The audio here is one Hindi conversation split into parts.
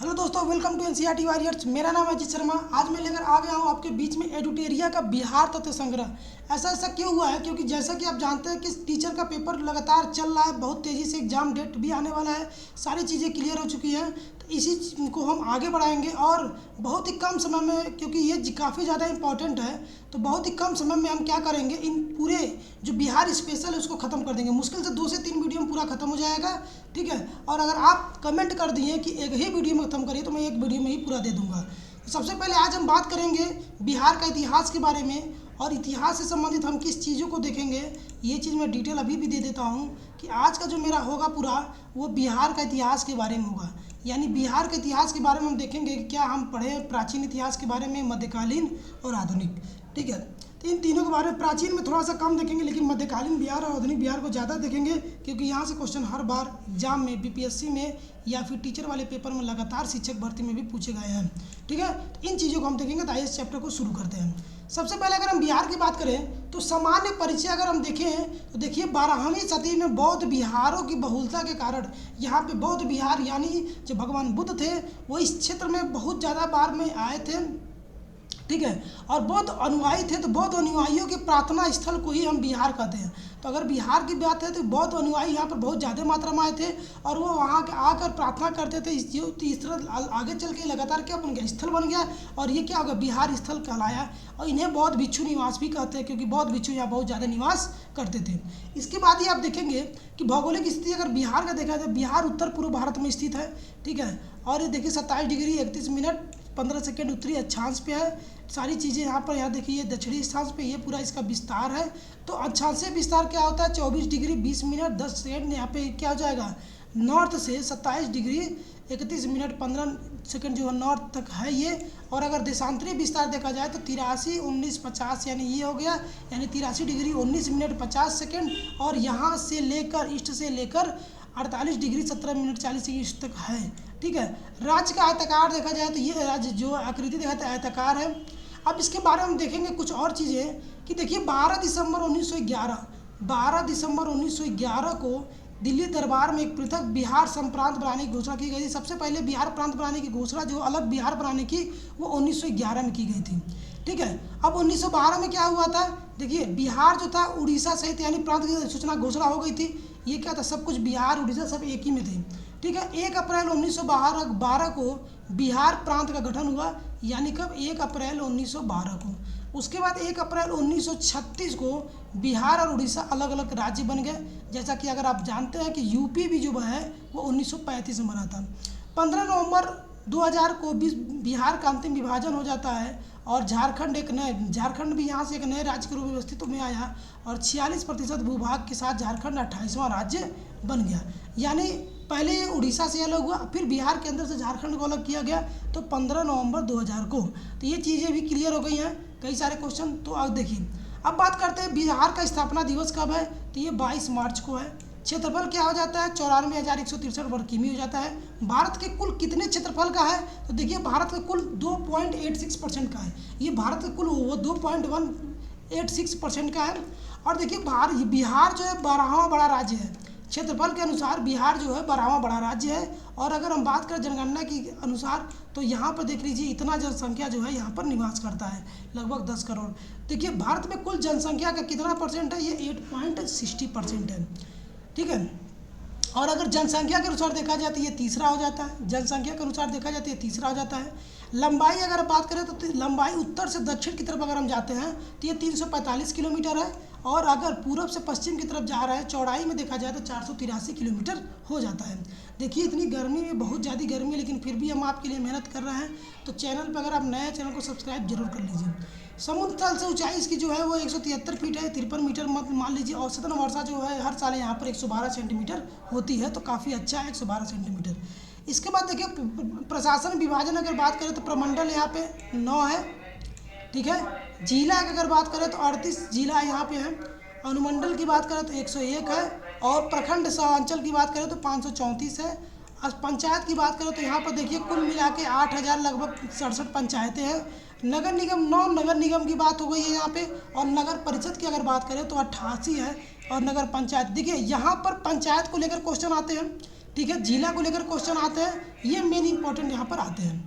हेलो दोस्तों, वेलकम टू एनसीईआरटी वॉरियर्स। मेरा नाम है अजीत शर्मा। आज मैं लेकर आ गया हूँ आपके बीच में एडुटेरिया का बिहार तथ्य संग्रह। ऐसा क्यों हुआ है? क्योंकि जैसा कि आप जानते हैं कि टीचर का पेपर लगातार चल रहा है, बहुत तेज़ी से एग्जाम डेट भी आने वाला है, सारी चीज़ें क्लियर हो चुकी हैं। तो इसी को हम आगे बढ़ाएंगे और बहुत ही कम समय में, क्योंकि ये काफ़ी ज़्यादा इंपॉर्टेंट है, तो बहुत ही कम समय में हम क्या करेंगे, इन पूरे जो बिहार स्पेशल है उसको ख़त्म कर देंगे। मुश्किल से 2 से 3 वीडियो में पूरा ख़त्म हो जाएगा, ठीक है। और अगर आप कमेंट कर दिए कि एक ही वीडियो में ख़त्म करिए तो मैं एक वीडियो में ही पूरा दे दूंगा। तो सबसे पहले आज हम बात करेंगे बिहार का इतिहास के बारे में, और इतिहास से संबंधित हम किस चीज़ों को देखेंगे, ये चीज़ मैं डिटेल अभी भी दे देता हूँ कि आज का जो मेरा होगा पूरा, वो बिहार का इतिहास के बारे में होगा। यानी बिहार के इतिहास के बारे में हम देखेंगे कि क्या हम पढ़े प्राचीन इतिहास के बारे में, मध्यकालीन और आधुनिक, ठीक है। तो इन तीनों के बारे में प्राचीन में थोड़ा सा कम देखेंगे, लेकिन मध्यकालीन बिहार और आधुनिक बिहार को ज़्यादा देखेंगे, क्योंकि यहाँ से क्वेश्चन हर बार एग्जाम में, बीपीएससी में या फिर टीचर वाले पेपर में लगातार शिक्षक भर्ती में भी पूछे गए हैं, ठीक है। तो इन चीज़ों को हम देखेंगे। तो आइए इस चैप्टर को शुरू करते हैं। सबसे पहले अगर हम बिहार की बात करें तो सामान्य परिचय अगर हम देखें तो देखिए 12वीं सदी में बौद्ध विहारों की बहुलता के कारण यहाँ पे बौद्ध विहार, यानी जो भगवान बुद्ध थे वो इस क्षेत्र में बहुत ज़्यादा बार में आए थे, ठीक है। और बौद्ध अनुयायी थे, तो बौद्ध अनुयायियों के प्रार्थना स्थल को ही हम बिहार कहते हैं। तो अगर बिहार की बात है तो बौद्ध अनुयायी यहाँ पर बहुत ज़्यादा मात्रा में आए थे और वो वहाँ आकर प्रार्थना करते थे। इस तरह आगे चल के लगातार क्या बन गया, स्थल बन गया, और ये क्या होगा, बिहार स्थल कहलाया। और इन्हें बौद्ध भिक्षु निवास भी कहते हैं, क्योंकि बौद्ध भिक्षु यहाँ बहुत ज़्यादा निवास करते थे। इसके बाद ही आप देखेंगे कि भौगोलिक स्थिति अगर बिहार का देखा जाए, बिहार उत्तर पूर्व भारत में स्थित है, ठीक है। और ये देखिए 27 डिग्री 31 मिनट 15 सेकेंड उत्तरी अक्षांश पे है। सारी चीज़ें यहाँ पर, यहाँ देखिए दक्षिणी अक्षांश पे ये पूरा इसका विस्तार है। तो अक्षांशीय विस्तार क्या होता है, 24 डिग्री 20 मिनट 10 सेकेंड। यहाँ पे क्या हो जाएगा, नॉर्थ से 27 डिग्री 31 मिनट 15 सेकेंड जो है नॉर्थ तक है ये। और अगर देशांतरी विस्तार देखा जाए तो 83 19 50, यानी ये हो गया, यानी 83 डिग्री 19 मिनट 50 सेकेंड। और यहाँ से लेकर ईस्ट से लेकर 48 डिग्री 17 मिनट 40 सेकेंड ईस्ट तक है, ठीक है। राज्य का आयताकार देखा जाए तो ये राज्य जो आकृति देखा जाता है आयताकार है। अब इसके बारे में हम देखेंगे कुछ और चीज़ें कि देखिए 12 दिसंबर 1911 को दिल्ली दरबार में एक पृथक बिहार संप्रांत बनाने की घोषणा की गई थी। सबसे पहले बिहार प्रांत बनाने की घोषणा, जो अलग बिहार बनाने की, वो 1911 में की गई थी, ठीक है। अब 1912 में क्या हुआ था, देखिए बिहार जो था उड़ीसा सहित यानी प्रांत की सूचना घोषणा हो गई थी। ये क्या था, सब कुछ बिहार उड़ीसा सब एक ही में थे, ठीक है। 1 अप्रैल 1912 को बिहार प्रांत का गठन हुआ, यानी कब, 1 अप्रैल 1912 को। उसके बाद 1 अप्रैल 1936 को बिहार और उड़ीसा अलग अलग राज्य बन गए। जैसा कि अगर आप जानते हैं कि यूपी भी जो है वो 1935 में बना था। 15 नवंबर 2000 को भी बिहार का अंतिम विभाजन हो जाता है और झारखंड भी यहाँ से एक नए राज्य के रूप में व्यवस्थित में आया, और 46% भूभाग के साथ झारखंड 28वां राज्य बन गया। यानी पहले ये उड़ीसा से अलग हुआ, फिर बिहार के अंदर से झारखंड को अलग किया गया, तो 15 नवंबर 2000 को। तो ये चीज़ें भी क्लियर हो गई हैं, कई सारे क्वेश्चन। तो अब देखिए, अब बात करते हैं बिहार का स्थापना दिवस कब है, तो ये 22 मार्च को है। क्षेत्रफल क्या हो जाता है, 94,163 वर्ग किमी हो जाता है। भारत के कुल कितने क्षेत्रफल का है, तो देखिए भारत का कुल 2.86% का है। ये भारत का कुल वो 2.186% का है। और देखिए बिहार जो है 12वां बड़ा राज्य है, क्षेत्रफल के अनुसार बिहार जो है 12वां बड़ा राज्य है। और अगर हम बात करें जनगणना के अनुसार तो यहाँ पर देख लीजिए इतना जनसंख्या जो है यहाँ पर निवास करता है, लगभग 10 करोड़। देखिए भारत में कुल जनसंख्या का कितना परसेंट है, ये 8.60% है, ठीक है। और अगर जनसंख्या के अनुसार देखा जाए तो ये तीसरा हो जाता है, जनसंख्या के अनुसार देखा जाए तो ये तीसरा हो जाता है। लंबाई अगर बात करें तो लंबाई उत्तर से दक्षिण की तरफ अगर हम जाते हैं तो ये 345 किलोमीटर है। और अगर पूर्व से पश्चिम की तरफ जा रहा है, चौड़ाई में देखा जाए तो 483 किलोमीटर हो जाता है। देखिए इतनी गर्मी में, बहुत ज़्यादा गर्मी है, लेकिन फिर भी हम आपके लिए मेहनत कर रहे हैं। तो चैनल पर अगर आप नए चैनल को सब्सक्राइब जरूर कर लीजिए। समुद्र तल से ऊंचाई इसकी जो है वो 173 फीट है, 53 मीटर मत मान लीजिए। औसतन वर्षा जो है हर साल यहाँ पर 112 सेंटीमीटर होती है, तो काफ़ी अच्छा है 112 सेंटीमीटर। इसके बाद देखिए प्रशासन विभाजन अगर बात करें तो प्रमंडल यहाँ पे 9 है, ठीक है। जिला की अगर बात करें तो 38 जिला यहाँ पे है। अनुमंडल की बात करें तो 101 है। और प्रखंड सह-अंचल की बात करें तो 534 है। पंचायत की बात करें तो यहाँ पर देखिए कुल मिला के 8000 लगभग 67 पंचायतें हैं। नगर निगम 9 नगर निगम की बात हो गई है यहाँ पे। और नगर परिषद की अगर बात करें तो 88 है। और नगर पंचायत, देखिए यहाँ पर पंचायत को लेकर क्वेश्चन आते हैं, ठीक है, जिला को लेकर क्वेश्चन आते हैं, ये मेन इंपॉर्टेंट यहाँ पर आते हैं।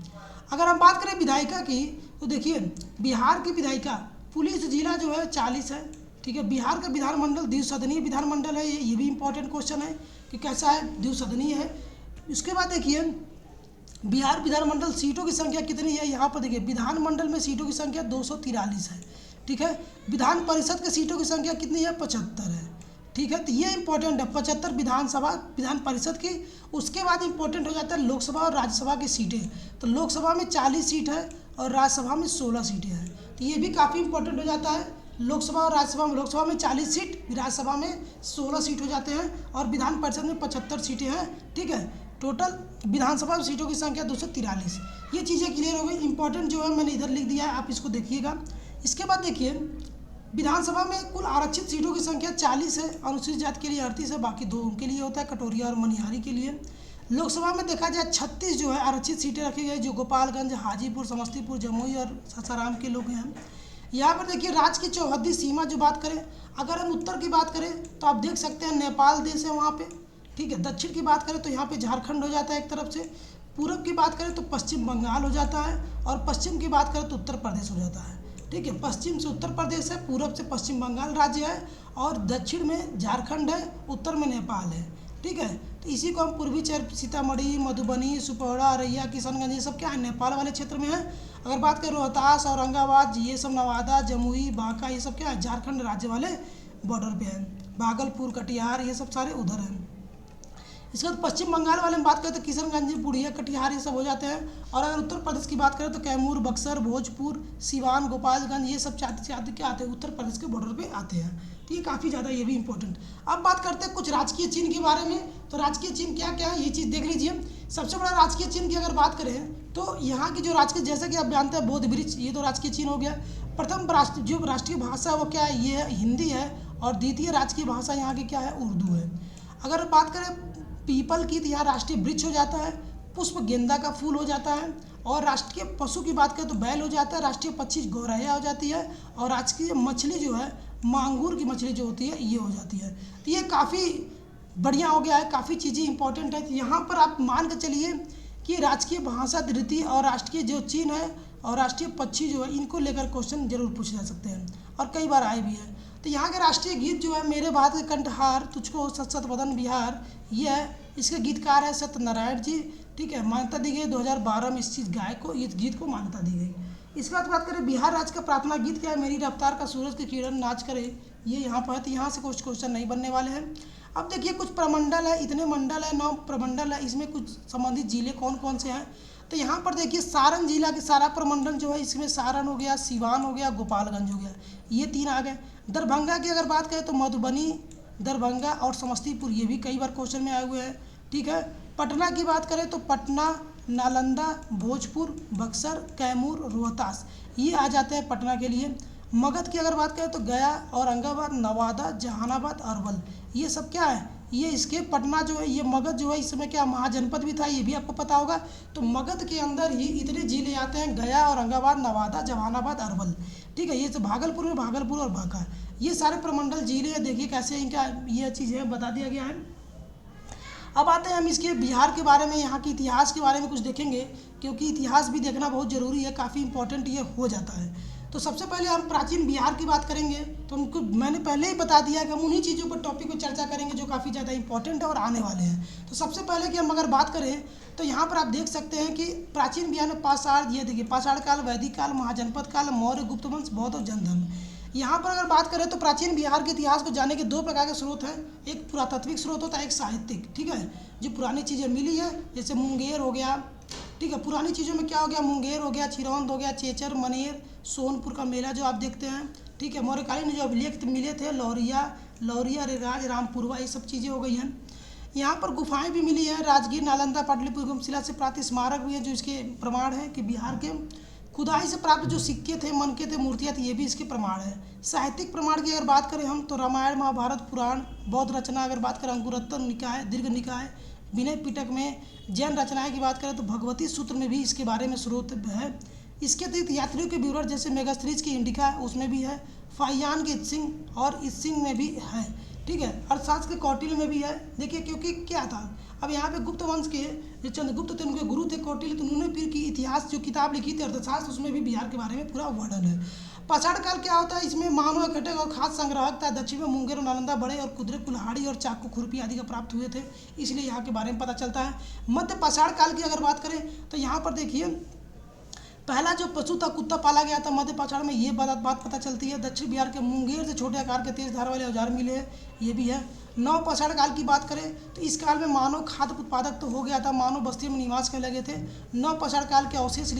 अगर हम बात करें विधायिका की, तो देखिए बिहार की विधायिका पुलिस जिला जो है 40 है। ठीक है, बिहार का विधानमंडल द्विसदनीय विधानमंडल है, ये भी इंपॉर्टेंट क्वेश्चन है कि कैसा है, द्विसदनीय है। उसके बाद देखिए बिहार विधानमंडल सीटों की संख्या कितनी है, यहाँ पर देखिए विधानमंडल में सीटों की संख्या 243 है। ठीक है, विधान परिषद की सीटों की संख्या कितनी है, 75 है। ठीक है, तो ये इंपॉर्टेंट है, 75 विधानसभा विधान परिषद की। उसके बाद इंपॉर्टेंट हो जाता है लोकसभा और राज्यसभा की सीटें। तो लोकसभा में 40 सीट है और राज्यसभा में 16 सीटें हैं। तो ये भी काफ़ी इंपॉर्टेंट हो जाता है, लोकसभा और राज्यसभा में, लोकसभा में 40 सीट, राज्यसभा में 16 सीट हो जाते हैं और विधान परिषद में 75 सीटें हैं। ठीक है, टोटल विधानसभा सीटों की संख्या 243। ये चीज़ें क्लियर हो गई। इंपॉर्टेंट जो है मैंने इधर लिख दिया है, आप इसको देखिएगा। इसके बाद देखिए विधानसभा में कुल आरक्षित सीटों की संख्या 40 है, अनुसूचित जाति के लिए 38 है, बाकी 2 उनके लिए होता है, कटोरिया और मनिहारी के लिए। लोकसभा में देखा जाए 36 जो है आरक्षित सीटें रखी गई, जो गोपालगंज, हाजीपुर, समस्तीपुर, जमुई और सासाराम के लोग हैं। यहाँ पर देखिए राज्य की चौहद्दी सीमा जो बात करें, अगर हम उत्तर की बात करें तो आप देख सकते हैं नेपाल देश है वहाँ पे। ठीक है, दक्षिण की बात करें तो यहाँ पे झारखंड हो जाता है एक तरफ से, पूरब की बात करें तो पश्चिम बंगाल हो जाता है, और पश्चिम की बात करें तो उत्तर प्रदेश हो जाता है। ठीक है, पश्चिम से उत्तर प्रदेश है, पूरब से पश्चिम बंगाल राज्य है, और दक्षिण में झारखंड है, उत्तर में नेपाल है। ठीक है, तो इसी को हम पूर्वी सीतामढ़ी, मधुबनी, सुपौड़ा, अररिया, किशनगंज, ये सब क्या है, नेपाल वाले क्षेत्र में है। अगर बात करें रोहतास, औरंगाबाद, ये सब नवादा, जमुई, बांका, ये सब क्या है, झारखंड राज्य वाले बॉर्डर पे है। भागलपुर, कटिहार, ये सब सारे उधर हैं। इसके बाद पश्चिम बंगाल वाले में बात करें तो किशनगंज, बुढ़िया, कटिहार, ये सब हो जाते हैं। और अगर उत्तर प्रदेश की बात करें तो कैमूर, बक्सर, भोजपुर, सिवान, गोपालगंज, ये सब चाहते क्या आते हैं, उत्तर प्रदेश के बॉर्डर पे आते हैं। तो ये काफ़ी ज़्यादा, ये भी इंपॉर्टेंट। अब बात करते हैं कुछ राजकीय चिन्ह के बारे में। तो राजकीय चिन्ह क्या क्या है, ये चीज़ देख लीजिए। सबसे बड़ा राजकीय चिन्ह की अगर बात करें तो यहाँ की जो राजकीय, जैसा कि आप जानते हैं बोध वृक्ष, ये तो राजकीय चिन्ह हो गया। प्रथम जो राष्ट्रीय भाषा वो क्या है, ये हिंदी है, और द्वितीय राजकीय भाषा यहाँ की क्या है, उर्दू है। अगर बात करें पीपल की, तो यहाँ राष्ट्रीय वृक्ष हो जाता है, पुष्प गेंदा का फूल हो जाता है, और राष्ट्रीय पशु की बात करें तो बैल हो जाता है, राष्ट्रीय पक्षी गौरैया हो जाती है, और राजकीय मछली जो है मांगूर की मछली जो होती है ये हो जाती है। तो ये काफ़ी बढ़िया हो गया है, काफ़ी चीज़ें इंपॉर्टेंट है। तो यहाँ पर आप मान के चलिए कि राजकीय भाषा, धृति और राष्ट्रीय जो चिन्ह है और राष्ट्रीय पक्षी जो है, इनको लेकर क्वेश्चन जरूर पूछे जा सकते हैं, और कई बार आए भी हैं। तो यहाँ के राष्ट्रीय गीत जो है, मेरे भारत के कंठहार, तुझको सत सत वदन बिहार, ये है। इसके गीतकार है सत्यनारायण जी। ठीक है, मान्यता दी गई 2012 में इस चीज़ इस गीत को मान्यता दी गई। इसके बाद बात करें बिहार राज्य का प्रार्थना गीत क्या है, मेरी रफ्तार का सूरज की किरण नाच करे, ये यहाँ पर है। तो यहाँ से कुछ क्वेश्चन नहीं बनने वाले हैं। अब देखिए कुछ प्रमंडल है, इतने मंडल है, 9 प्रमंडल है, इसमें कुछ संबंधित जिले कौन कौन से हैं। तो यहाँ पर देखिए सारण जिला के सारा प्रमंडल जो है, इसमें सारण हो गया, सिवान हो गया, गोपालगंज हो गया, ये 3 आ गए। दरभंगा की अगर बात करें तो मधुबनी, दरभंगा और समस्तीपुर, ये भी कई बार क्वेश्चन में आए हुए हैं। ठीक है, पटना की बात करें तो पटना, नालंदा, भोजपुर, बक्सर, कैमूर, रोहतास, ये आ जाते हैं पटना के लिए। मगध की अगर बात करें तो गया, औरंगाबाद, नवादा, जहानाबाद, अरवल, ये सब क्या है, ये इसके पटना जो है, ये मगध जो है इस समय क्या महाजनपद भी था, ये भी आपको पता होगा। तो मगध के अंदर ही इतने जिले आते हैं, गया, औरंगाबाद, नवादा, जहानाबाद, अरवल। ठीक है, ये तो भागलपुर में भागलपुर और बांका, ये सारे प्रमंडल जिले हैं। देखिए कैसे इनका ये चीज़ें बता दिया गया है। अब आते हैं हम इसके बिहार के बारे में, यहाँ के इतिहास के बारे में कुछ देखेंगे, क्योंकि इतिहास भी देखना बहुत ज़रूरी है, काफ़ी इंपॉर्टेंट ये हो जाता है। तो सबसे पहले हम प्राचीन बिहार की बात करेंगे। तो उनको मैंने पहले ही बता दिया कि हम उन्हीं चीज़ों पर टॉपिक पर चर्चा करेंगे जो काफ़ी ज़्यादा इंपॉर्टेंट है और आने वाले हैं। तो सबसे पहले कि हम अगर बात करें तो यहाँ पर आप देख सकते हैं कि प्राचीन बिहार में पाषाण, ये देखिए पाषाण काल, वैदिक काल, महाजनपद काल, मौर्य, गुप्त वंश, बौद्ध और जैन धर्म। यहाँ पर अगर बात करें तो प्राचीन बिहार के इतिहास को जानने के 2 प्रकार के स्रोत हैं, एक पुरातात्विक स्रोत होता है, एक साहित्यिक। ठीक है, जो पुरानी चीज़ें मिली है, जैसे मुंगेर हो गया। ठीक है, पुरानी चीज़ों में क्या हो गया, मुंगेर हो गया, चिरौंद हो गया, चेचर, मनेर, सोनपुर का मेला जो आप देखते हैं। ठीक है, मौर्यकालीन में जो अभिलेख मिले थे, लौरिया, रेराज, रामपुरवा, ये सब चीज़ें हो गई हैं। यहाँ पर गुफाएं भी मिली हैं, राजगीर, नालंदा, पाटलिपुत्र शिला से प्राप्त स्मारक भी है जो इसके प्रमाण है कि बिहार के खुदाई से प्राप्त जो सिक्के थे, मनके थे, मूर्तियाँ थी, ये भी इसके प्रमाण है। साहित्यिक प्रमाण की अगर बात करें हम तो रामायण, महाभारत, पुराण, बौद्ध रचना अगर बात करें अंकुरत्तर निकाय, दीर्घ निकाय, विनय पिटक में। जैन रचनाएं की बात करें तो भगवती सूत्र में भी इसके बारे में स्रोत है। इसके अतिरिक्त यात्रियों के विवरण जैसे मेगास्थनीज की इंडिका उसमें भी है, फाहियान के इत्सिंग और इत्सिंग में भी है। ठीक है, अर्थशास्त्र के कौटिल्य में भी है। देखिए क्योंकि क्या था, अब यहाँ पे गुप्त वंश के जो चंद्रगुप्त थे उनके गुरु थे कौटिल्य, तो उन्होंने फिर की इतिहास जो किताब लिखी थी अर्थशास्त्र, उसमें भी बिहार के बारे में पूरा वर्णन है। पाषाण काल क्या होता है, इसमें मानव घटक और खाद्य संग्राहक था। दक्षिण में मुंगेर और नालंदा बड़े और कुदरे कुल्हाड़ी और चाकू खुरपी आदि का प्राप्त हुए थे, इसलिए यहाँ के बारे में पता चलता है। मध्य पाषाण काल की अगर बात करें तो यहाँ पर देखिए पहला जो पशु था कुत्ता पाला गया था मध्य पाषाण में, ये बात पता चलती है। दक्षिण बिहार के मुंगेर से छोटे आकार के तेज धार वाले औजार मिले हैं, ये भी है। नव पाषाण काल की बात करें तो इस काल में मानव खाद्य उत्पादक तो हो गया था, मानव बस्तियों में निवास करने लगे थे। नव पाषाण काल के अवशेष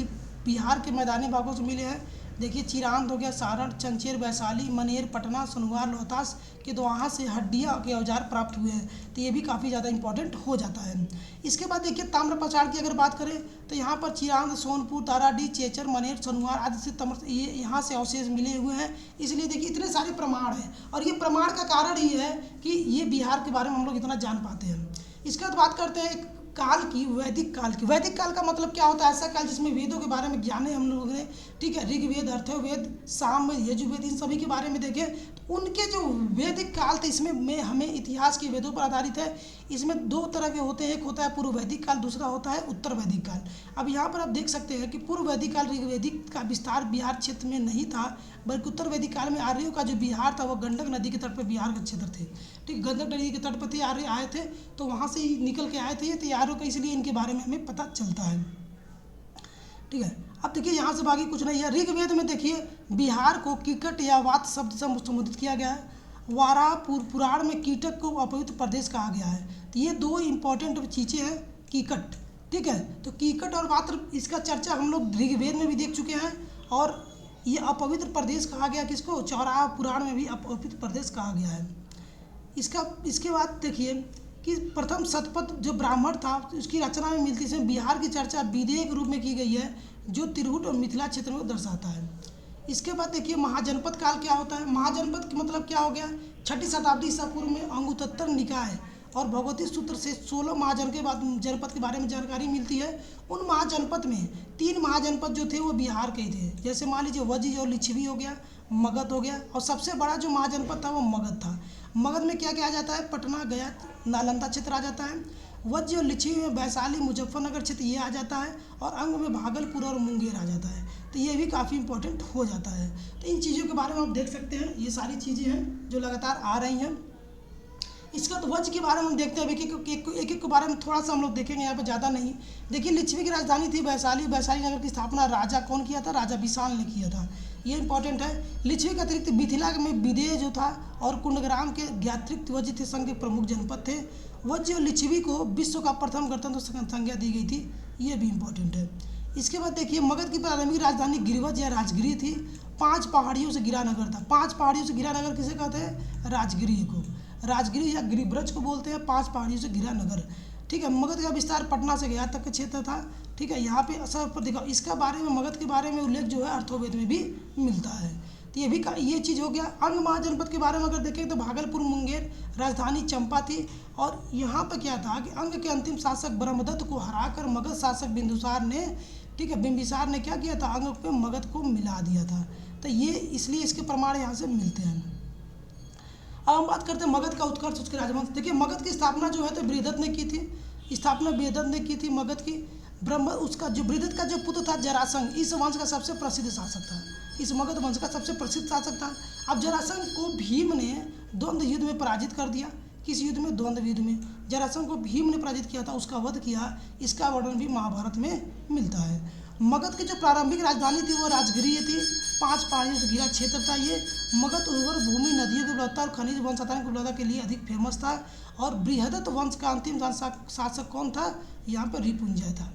बिहार के मैदानी भागों से मिले हैं। देखिए चिरांद हो गया, सारण, चंचेर, वैशाली, मनेर, पटना, सोनवार, रोहतास के दोहा से हड्डियाँ के औजार प्राप्त हुए हैं, तो ये भी काफ़ी ज़्यादा इंपॉर्टेंट हो जाता है। इसके बाद देखिए ताम्र पाषाण की अगर बात करें तो यहाँ पर चिरांद, सोनपुर, ताराडीह, चेचर, मनेर, सोनवार आदि से ये यहाँ से अवशेष मिले हुए हैं। इसलिए देखिए इतने सारे प्रमाण हैं, और ये प्रमाण का कारण ही है कि ये बिहार के बारे में हम लोग इतना जान पाते हैं। इसके बाद बात करते हैं काल की, वैदिक काल की। वैदिक काल का मतलब क्या होता है, ऐसा काल जिसमें वेदों के बारे में ज्ञान है हम लोगों ने, ठीक है। ऋग्वेद, अथर्ववेद, सामवेद, यजुर्वेद, इन सभी के बारे में देखें तो उनके जो वैदिक काल थे इसमें हमें इतिहास के वेदों पर आधारित है। इसमें दो तरह के होते हैं, एक होता है पूर्व वैदिक काल, दूसरा होता है उत्तर वैदिक काल। अब यहाँ पर आप देख सकते हैं कि पूर्व वैदिक काल ऋग्वेदिक का विस्तार बिहार क्षेत्र में नहीं था, बल्कि उत्तर वैदिक काल में आर्यों का जो बिहार था वो गंडक नदी के तट पर बिहार का क्षेत्र थे, ठीक। गंडक नदी के तट पर थे आर्य आए थे, तो वहाँ से ही निकल के आए थे ये आर्यों का, इसलिए इनके बारे में हमें पता चलता है, ठीक है। अब देखिए यहाँ से बाकी कुछ नहीं है। ऋग्वेद में देखिए बिहार को कीकट या वात शब्द से संबोधित किया गया है। वारा पुराण में कीटक को अपवित्र प्रदेश कहा गया है। तो ये दो इंपॉर्टेंट चीज़ें हैं, कीकट, ठीक है। तो कीकट और वात, इसका चर्चा हम लोग ऋग्वेद में भी देख चुके हैं, और ये अपवित्र प्रदेश कहा गया किसको, चौराहा पुराण में भी अपवित्र प्रदेश कहा गया है। इसके बाद देखिए कि प्रथम शतपथ जो ब्राह्मण था उसकी रचना में मिलती है, बिहार की चर्चा विदेह के रूप में की गई है, जो तिरहुत और मिथिला क्षेत्र में दर्शाता है। इसके बाद देखिए महाजनपद काल क्या होता है। महाजनपद का मतलब क्या हो गया, 6ठी शताब्दी ईसा पूर्व में अंगुत्तर निकाय और भगवती सूत्र से 16 जनपद के बारे में जानकारी मिलती है। उन महाजनपद में 3 महाजनपद जो थे वो बिहार के ही थे, जैसे मान लीजिए वज्र और लिच्छवी हो गया, मगध हो गया, और सबसे बड़ा जो महाजनपद था वो मगध था। मगध में क्या क्या आ जाता है, पटना, गया, नालंदा क्षेत्र आ जाता है। वज्र और लिच्छवी में वैशाली, मुजफ्फरनगर क्षेत्र ये आ जाता है, और अंग में भागलपुर और मुंगेर आ जाता है, तो ये भी काफ़ी इंपॉर्टेंट हो जाता है। तो इन चीज़ों के बारे में आप देख सकते हैं, ये सारी चीज़ें हैं जो लगातार आ रही हैं। इसका तो वज्र के बारे में हम देखते हैं, एक के बारे में थोड़ा सा हम लोग देखेंगे, यहाँ पे ज़्यादा नहीं। देखिए लिच्छवी की राजधानी थी वैशाली, वैशाली नगर की स्थापना राजा कौन किया था, राजा विशाल ने किया था, ये इंपॉर्टेंट है। लिच्छवी के अतिरिक्त मिथिला में विदेह जो था और कुंडग्राम के ज्ञात्रिक वज्र थे संघ के प्रमुख जनपद थे। वज्र और लिच्छवी को विश्व का प्रथम गणतंत्र संज्ञा दी गई थी, ये भी इंपॉर्टेंट है। इसके बाद देखिए मगध की प्रारंभिक राजधानी गिरिवज या राजगिरी थी। 5 पहाड़ियों से घिरा नगर था। 5 पहाड़ियों से घिरा नगर किसे कहते हैं, राजगिरी को, राजगिरी या गिरिब्रज को बोलते हैं, 5 पहाड़ियों से घिरा नगर, ठीक है। मगध का विस्तार पटना से गया तक का क्षेत्र था, ठीक है। यहाँ पे असर पर देखा, इसका बारे में मगध के बारे में उल्लेख जो है अर्थोवेद में भी मिलता है। तो ये चीज़ हो गया। अंग महाजनपद के बारे में अगर देखें तो भागलपुर, मुंगेर, राजधानी चंपा थी, और यहाँ पर क्या था कि अंग के अंतिम शासक ब्रह्मदत्त को हराकर मगध शासक बिंदुसार ने, ठीक है, बिंबिसार ने क्या किया था, अंग पे मगध को मिला दिया था। तो ये इसलिए इसके प्रमाण यहाँ से मिलते हैं। अब हम बात करते हैं मगध का उत्कर्ष, उसके राजवंश। देखिए मगध की स्थापना जो है तो बृहदत्त ने की थी, मगध की। उसका जो बृहदत्त का जो पुत्र था जरासंध, इस वंश का सबसे प्रसिद्ध शासक था, इस मगध वंश का सबसे प्रसिद्ध शासक था। अब जरासंध को भीम ने द्वंद्व युद्ध में पराजित कर दिया। किस युद्ध में, द्वंद्व युद्ध में जरासंध को भीम ने पराजित किया था, उसका वध किया। इसका वर्णन भी महाभारत में मिलता है। मगध की जो प्रारंभिक राजधानी थी वो राजगिरी थी। 5 पहाड़ियों से घिरा क्षेत्र था ये। मगध उर्वर भूमि, नदियों की उपलब्धता और खनिज संसाधन की उपलब्धता के लिए अधिक फेमस था। और बृहदत्त वंश का अंतिम शासक कौन था, यहाँ पर रिपुंजय था।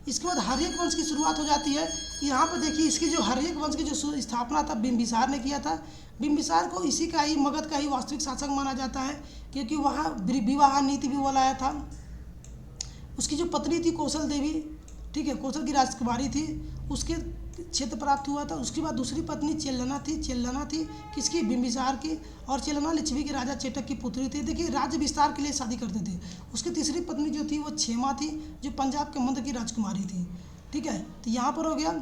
इसके बाद हर्यक वंश की शुरुआत हो जाती है। यहाँ पर देखिए इसकी जो हर्यक वंश की जो स्थापना था बिंबिसार ने किया था। बिंबिसार को इसी का ही, मगध का ही वास्तविक शासक माना जाता है, क्योंकि वहाँ विवाह नीति भी वो लाया था। उसकी जो पत्नी थी कौशल देवी, ठीक है, कौशल की राजकुमारी थी, उसके क्षेत्र प्राप्त हुआ था। उसके बाद दूसरी पत्नी चेल्लना थी किसकी, बिंबिसार की, और चेल्लना लिच्छवी के राजा चेटक की पुत्री थी। देखिए राज्य विस्तार के लिए शादी करते थे। उसकी तीसरी पत्नी जो थी वो क्षेमा थी, जो पंजाब के मंद की राजकुमारी थी, ठीक है। तो यहाँ पर हो गया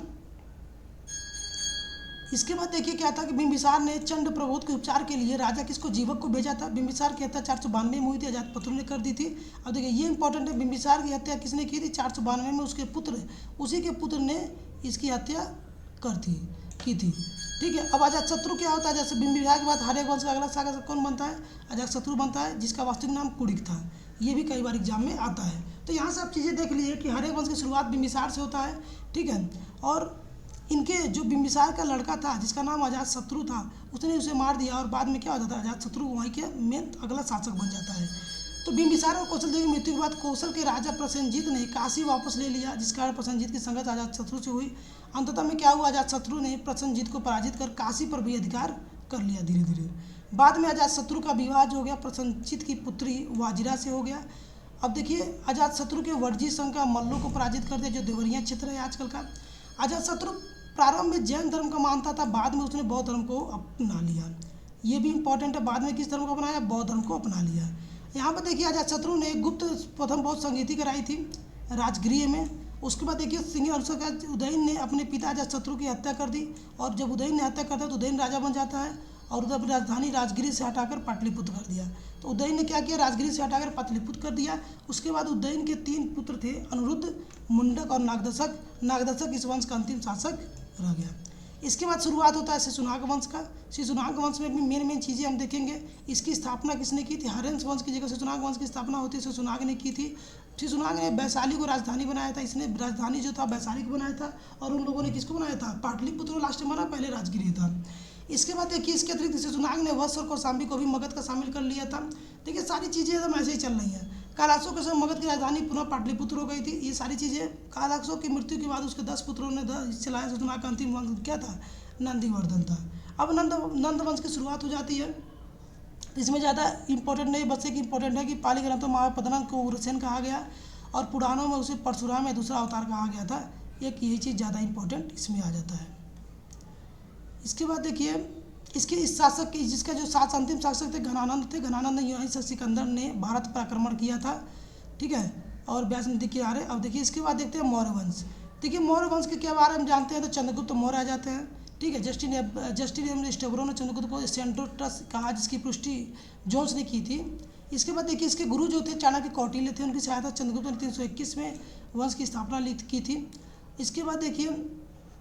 इसके बाद देखिए क्या था कि बिंबिसार ने चंड प्रबोध के उपचार के लिए राजा किसको, जीवक को भेजा था। बिंबिसार की हत्या 492 में हुई थी, अजातशत्रु ने कर दी थी। अब देखिए ये इंपॉर्टेंट है, बिंबिसार की हत्या किसने की थी, 492 में उसके पुत्र, उसी के पुत्र ने इसकी हत्या कर थी की थी। ठीक है, अब अजातशत्रु क्या होता है, जैसे बिंबिसार के बाद हर्यक वंश का अगला शासक कौन बनता है, अजातशत्रु बनता है, जिसका वास्तविक नाम कुड़िक था। ये भी कई बार एग्जाम में आता है। तो यहाँ से आप चीज़ें देख लीजिए कि हर्यक वंश की शुरुआत बिंबिसार से होता है। ठीक है, और इनके जो बिंबिसार का लड़का था जिसका नाम अजातशत्रु था, उसने उसे मार दिया और बाद में क्या हो जाता है, अजातशत्रु वहीं के मेन अगला शासक बन जाता है। तो बिंबिसार और कौशल देवी की मृत्यु के बाद कौशल के राजा प्रसेनजीत ने काशी वापस ले लिया, जिस कारण प्रसेनजीत की संगत अजातशत्रु से हुई। अंततः में क्या हुआ, अजातशत्रु ने प्रसेनजीत को पराजित कर काशी पर भी अधिकार कर लिया धीरे धीरे। बाद में अजातशत्रु का विवाह जो हो गया प्रसेनजीत की पुत्री वाजिरा से हो गया। अब देखिए अजातशत्रु के वडजी संघ का मल्लों को पराजित कर दिया, जो देवरिया क्षेत्र है आजकल का। अजातशत्रु प्रारंभ में जैन धर्म का मानता था, बाद में उसने बौद्ध धर्म को अपना लिया। ये भी इंपॉर्टेंट है, बाद में किस धर्म को अपनाया, बौद्ध धर्म को अपना लिया। यहाँ पर देखिए अजातशत्रु ने गुप्त प्रथम बौद्ध संगीति कराई थी राजगृह में। उसके बाद देखिए सिंह अनुसका उदयन ने अपने पिता अजातशत्रु की हत्या कर दी, और जब उदयन ने हत्या करता है तो उदयन राजा बन जाता है, और उधर अपनी राजधानी राजगृह से हटाकर पाटलिपुत्र कर दिया। तो उदयन ने क्या किया, राजगृह से हटाकर पाटलिपुत्र कर दिया। उसके बाद उदयन के 3 पुत्र थे, अनिरुद्ध, मुंडक और नागदशक। नागदशक इस वंश का अंतिम शासक रह गया। इसके बाद शुरुआत होता है शिशुनाग वंश का। शिशुनाग वंश में भी मेन चीज़ें हम देखेंगे। इसकी स्थापना किसने की थी, हर्यंश वंश की जगह शिशुनाग वंश की स्थापना होती है, शिशुनाग ने की थी। शिशुनाग ने वैशाली को राजधानी बनाया था, इसने राजधानी जो था वैशाली को बनाया था, और उन लोगों ने किसको बनाया था, पाटलिपुत्र लास्ट में बना, पहले राजगृह था। इसके बाद देखिए इसके अतिरिक्त शिशुनाग ने वत्स और कौशाम्बी को भी मगध का शामिल कर लिया था। देखिए सारी चीज़ें एकदम ऐसे ही चल रही हैं। कालाशोक के समय मगध की राजधानी पुनः पाटलिपुत्र हो गई थी। ये सारी चीज़ें, कालाशोक की मृत्यु के बाद उसके 10 पुत्रों ने चलाया। शिशुनाग का अंतिम वंश क्या था, नंदीवर्धन था। अब नंद वंश की शुरुआत हो जाती है। इसमें ज़्यादा इंपॉर्टेंट नहीं, बस एक इंपॉर्टेंट है कि पाली ग्रंथों में महापद्मनाभ को उग्रसेन कहा गया, और पुराणों में उसे परशुराम या दूसरा अवतार कहा गया था। एक यही चीज़ ज़्यादा इंपॉर्टेंट इसमें आ जाता है। इसके बाद देखिए इसके इस शासक की, जिसका जो अंतिम शासक थे घनानंद थे। घनानंद ने यूनानी से सिकंदर ने भारत पर आक्रमण किया था। ठीक है, और व्यास नदी के किनारे। अब देखिए इसके बाद देखते हैं मौर्य वंश। देखिए मौर्य वंश के क्या बारे में जानते हैं, तो चंद्रगुप्त मौर्य आ जाते हैं। ठीक है, जस्टिन स्टेब्रो ने चंद्रगुप्त को सेंट्रोटस कहा, जिसकी पुष्टि जोन्स ने की थी। इसके बाद देखिए इसके गुरु जो थे चाणक्य कौटिल्य थे, उनकी सहायता चंद्रगुप्त ने 321 में वंश की स्थापना की थी। इसके बाद देखिए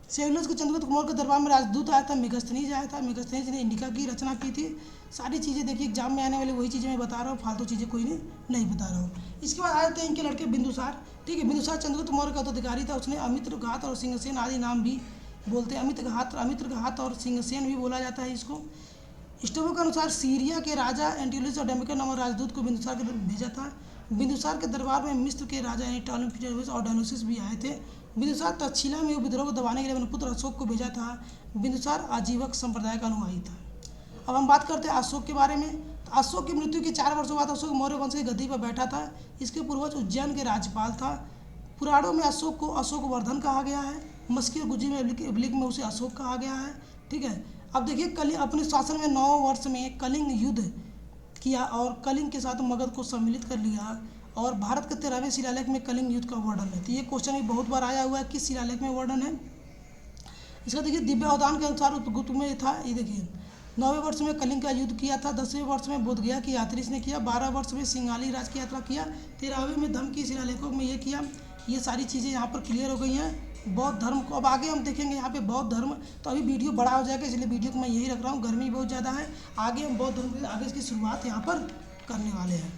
सेल्यूकस के चंद्रगुप्त मौर्य के दरबार में राजदूत आया था, मेगस्थनीज आया था। मेगस्थनीज ने इंडिका की रचना की थी। सारी चीज़ें देखिए एग्जाम में आने वाली वही चीज़ें मैं बता रहा हूँ, फालतू चीज़ें कोई नहीं बता रहा हूँ। इसके बाद आए थे इनके लड़के बिंदुसार। ठीक है, बिंदुसार चंद्रगुप्त मौर्य का उत्तराधिकारी था। उसने अमित्रघात और सिंहसेन आदि नाम भी बोलते हैं। अमित्रघात और सिंहसेन भी बोला जाता है इसको। स्टेबो के अनुसार सीरिया के राजा एंटियोलस और डेमेकर नामक राजदूत को बिंदुसार के भेजा था। बिंदुसार के दरबार में मिस्र के राजा यानी टॉलेमी और डायनोसिस भी आए थे। बिंदुसार तक्षशिला में विद्रोह को दबाने के लिए अपने पुत्र अशोक को भेजा था। बिंदुसार आजीवक संप्रदाय का अनुयायी था। अब हम बात करते हैं अशोक के बारे में। तो अशोक की मृत्यु के 4 वर्षों बाद अशोक मौर्य वंश की गद्दी पर बैठा था। इसके पूर्वज उज्जैन के राज्यपाल था। पुराणों में अशोक को अशोकवर्धन कहा गया है। मस्की और गुज्जी में अभिलेख में उसे अशोक कहा गया है। ठीक है, अब देखिए अपने शासन में 9 वर्ष में कलिंग युद्ध किया और कलिंग के साथ मगध को सम्मिलित कर लिया, और भारत के 13वें शिलालेख में कलिंग युद्ध का वर्णन है। तो ये क्वेश्चन भी बहुत बार आया हुआ है, किस शिलालेख में वर्णन है इसका। देखिए दिव्य अवदान के अनुसार उपगुप्त में था। ये देखिए 9वें वर्ष में कलिंग का युद्ध किया था। 10वें वर्ष में बोधगया की यात्रा इसने किया। 12 वर्ष में सिंगाली राज की यात्रा किया। 13वें में धम्म की शिलालेखों में ये किया। ये सारी चीज़ें यहाँ पर क्लियर हो गई हैं। बौद्ध धर्म को अब आगे हम देखेंगे यहाँ पे बौद्ध धर्म। तो अभी वीडियो बड़ा हो जाएगा, इसलिए वीडियो को मैं यही रख रहा हूँ। गर्मी बहुत ज़्यादा है, आगे हम बौद्ध धर्म आगे इसकी शुरुआत यहाँ पर करने वाले हैं।